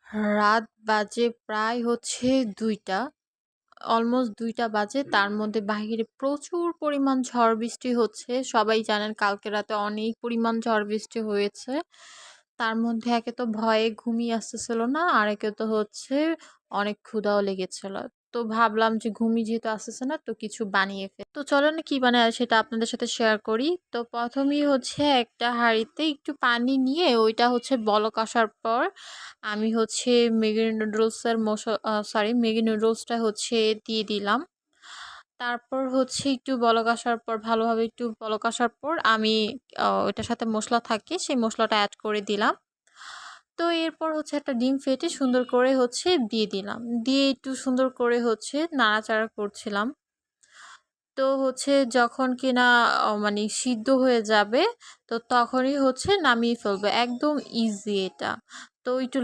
রাত বাজে প্রায় হচ্ছে ২টা। অলমোস্ট ২টা বাজে। তার মধ্যে বাহিরে প্রচুর পরিমাণ ঝড় বৃষ্টি হচ্ছে। সবাই জানেন কালকে রাতে অনেক পরিমাণ ঝড় বৃষ্টি হয়েছে। তার মধ্যে একে তো ভয়ে ঘুমই আসতেছিল না। আর একে তো হচ্ছে অনেক ক্ষুধাও লেগেছিল। তো ভাবলাম যে ঘুমই যেহেতু আসতেছে না তো কিছু বানিয়ে তো চলো না কি বানাই সেটা আপনাদের সাথে শেয়ার করি। তো প্রথমেই হচ্ছে একটা হাঁড়িতে একটু পানি নিয়ে ওইটা হচ্ছে বলক আসার পর আমি হচ্ছে ম্যাগি নুডলসের ম্যাগি নুডলসটা হচ্ছে দিয়ে দিলাম। তারপর হচ্ছে একটু বলক আসার পর ভালোভাবে একটু বলক আসার পর আমি ওইটার সাথে মশলা থাকে সেই মশলাটা অ্যাড করে দিলাম। তো এরপর হচ্ছে একটা ডিম ফেটে সুন্দর করে হচ্ছে দিয়ে দিলাম। দিয়ে একটু সুন্দর করে হচ্ছে নাড়াচাড়া করছিলাম। তো হচ্ছে যখন কিনা মানে সিদ্ধ হয়ে যাবে তো তখনই হচ্ছে নামিয়ে ফেলবো। একদম ইজি এটা। তো একটু